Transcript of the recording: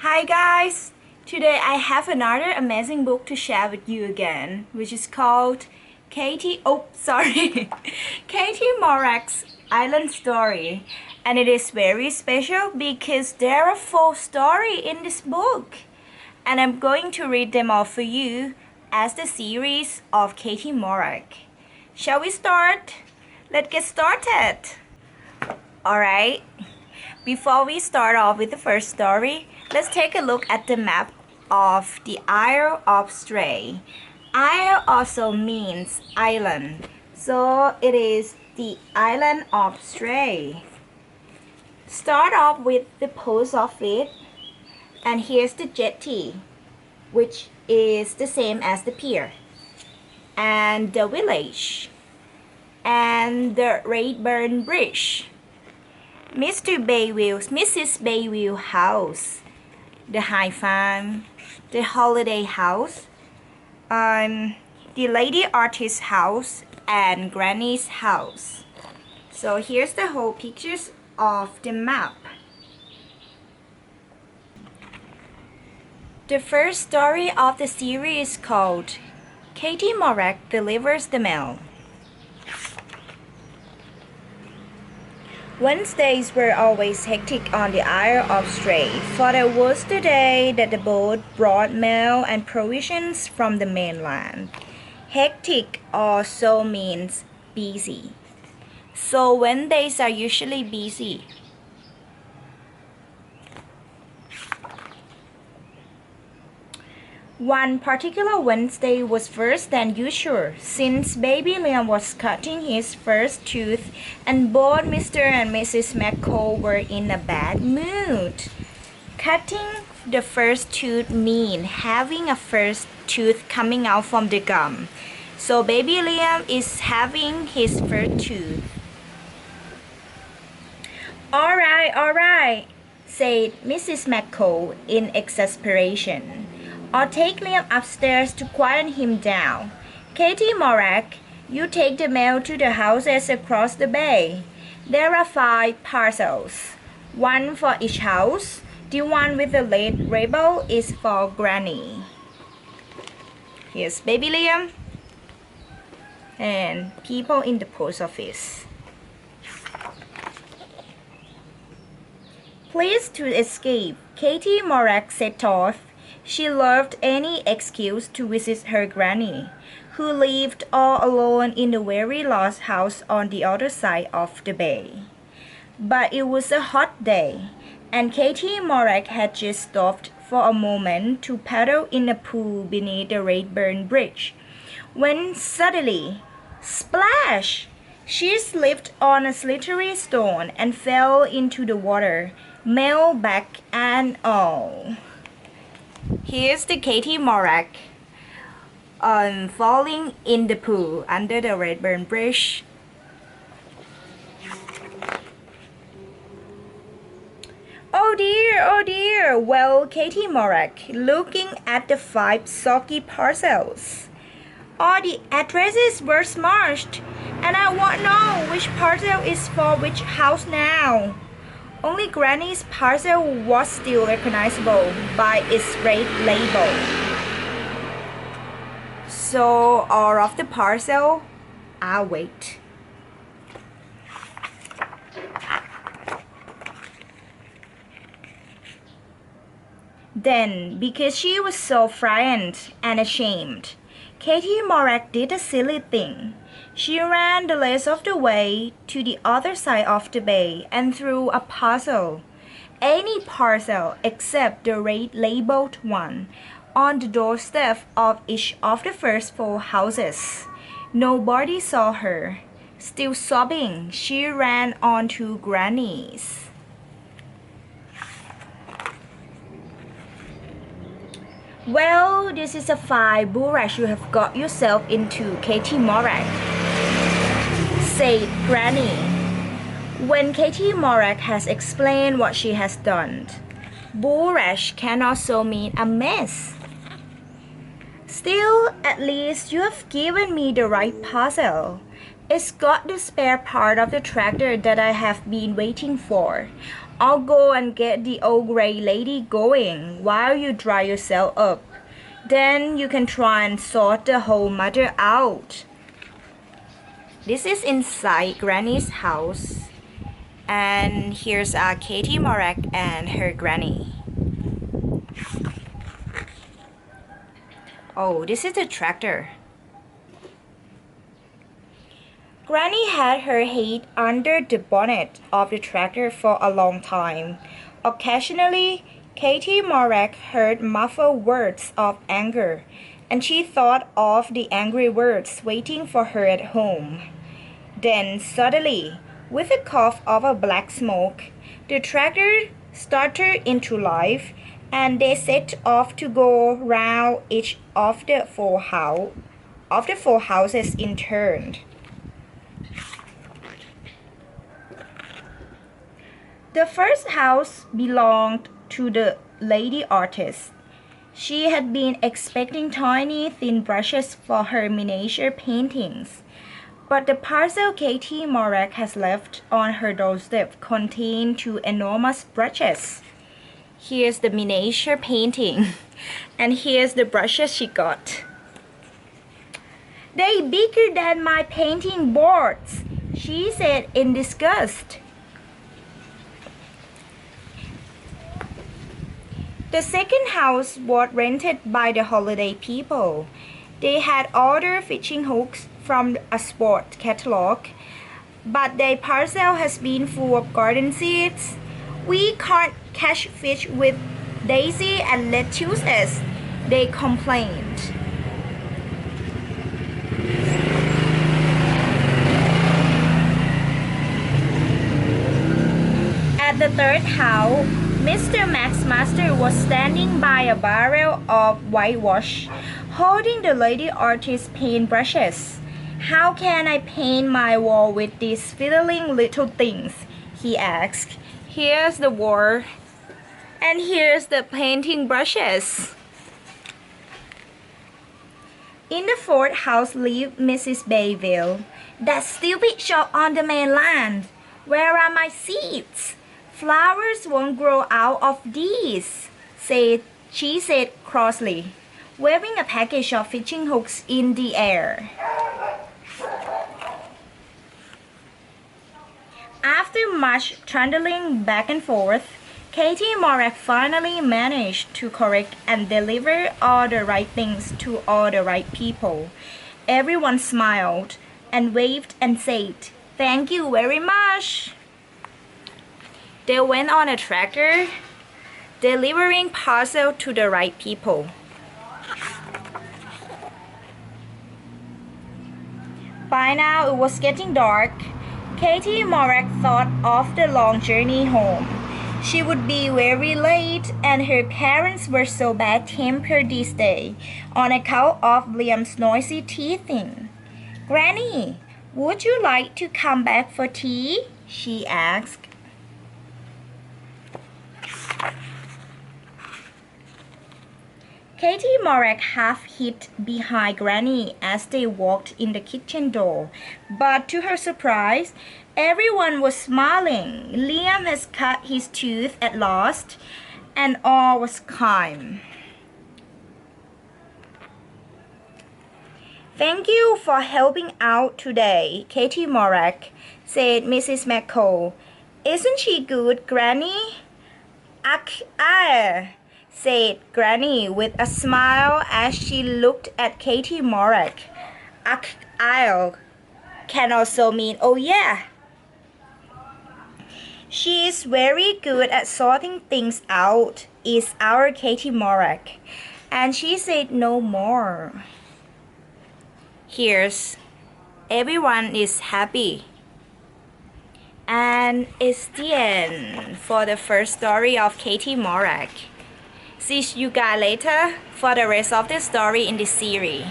Hi guys! Today I have another amazing book to share with you again, which is called Katie Morag's Island Story. And it is very special because there are 4 stories in this book. And I'm going to read them all for you as the series of Katie Morag. Shall we start? Let's get started! Alright, before we start off with the first story, let's take a look at the map of the Isle of Stray. Isle also means island, so it is the island of Stray. Start off with the post office, and here's the jetty, which is the same as the pier, and the village, and the Redburn Bridge, Mrs. Bayville house, the high farm, the holiday house, the lady artist's house, and granny's house. So here's the whole pictures of the map. The first story of the series is called Katie Morag Delivers the Mail. Wednesdays were always hectic on the Isle of Stray, for that was the day that the boat brought mail and provisions from the mainland. Hectic also means busy. So Wednesdays are usually busy. One particular Wednesday was worse than usual, since baby Liam was cutting his first tooth and both Mr. and Mrs. McCall were in a bad mood. Cutting the first tooth means having a first tooth coming out from the gum. So baby Liam is having his first tooth. All right, said Mrs. McCall in exasperation. I'll take Liam upstairs to quieten him down. Katie Morag, you take the mail to the houses across the bay. There are 5 parcels, 1 for each house. The one with the red label is for Granny. Here's baby Liam and people in the post office. Pleased to escape, Katie Morag set off. She loved any excuse to visit her granny, who lived all alone in the very large house on the other side of the bay. But it was a hot day, and Katie Morag had just stopped for a moment to paddle in a pool beneath the Redburn Bridge, when suddenly, splash! She slipped on a slippery stone and fell into the water, mail bag and all. Here's the Katie Morag falling in the pool under the Redburn Bridge. Oh dear, well, Katie Morag, looking at the 5 soggy parcels. All the addresses were smashed, and I won't know which parcel is for which house now. Only Granny's parcel was still recognizable by its red label. So all of the parcel, I'll wait. Then, because she was so frightened and ashamed, Katie Morag did a silly thing. She ran the rest of the way to the other side of the bay and threw a parcel, any parcel except the red labeled one, on the doorstep of each of the first 4 houses. Nobody saw her. Still sobbing, she ran on to Granny's. Well, this is a fine barrage you have got yourself into, Katie Morag, said Granny, when Katie Morag has explained what she has done. Barrage can also mean a mess. Still, at least you have given me the right parcel. It's got the spare part of the tractor that I have been waiting for. I'll go and get the old gray lady going while you dry yourself up. Then you can try and sort the whole matter out. This is inside Granny's house. And here's Katie Morag and her granny. Oh, this is the tractor. Granny had her head under the bonnet of the tractor for a long time. Occasionally, Katie Morag heard muffled words of anger, and she thought of the angry words waiting for her at home. Then suddenly, with a cough of a black smoke, the tractor started into life, and they set off to go round each of the four houses in turn. The first house belonged to the lady artist. She had been expecting tiny thin brushes for her miniature paintings, but the parcel Katie Morag has left on her doorstep contained two enormous brushes. Here's the miniature painting, and here's the brushes she got. "They're bigger than my painting boards," she said in disgust. The second house was rented by the holiday people. They had ordered fishing hooks from a sport catalog, but their parcel has been full of garden seeds. "We can't catch fish with daisy and lettuces," they complained. At the third house, Mr. Master was standing by a barrel of whitewash, holding the lady artist's paint brushes. "How can I paint my wall with these fiddling little things?" he asked. "Here's the wall, and here's the painting brushes." In the fourth house lived Mrs. Bayville. "That stupid shop on the mainland. Where are my seeds? Flowers won't grow out of these," she said crossly, waving a package of fishing hooks in the air. After much trundling back and forth, Katie Morag finally managed to correct and deliver all the right things to all the right people. Everyone smiled and waved and said, "Thank you very much." They went on a tractor, delivering parcels to the right people. By now it was getting dark. Katie Morag thought of the long journey home. She would be very late, and her parents were so bad-tempered this day on account of Liam's noisy teething. "Granny, would you like to come back for tea?" she asked. Katie Morag half hid behind Granny as they walked in the kitchen door, but to her surprise, everyone was smiling. Liam has cut his tooth at last, and all was calm. "Thank you for helping out today, Katie Morag," said Mrs. McCall. "Isn't she good, Granny?" Said Granny with a smile as she looked at Katie Morag. Can also mean "oh yeah." "She is very good at sorting things out, is our Katie Morag." And she said no more. Here's everyone is happy. And it's the end for the first story of Katie Morag. See you guys later for the rest of the story in this series.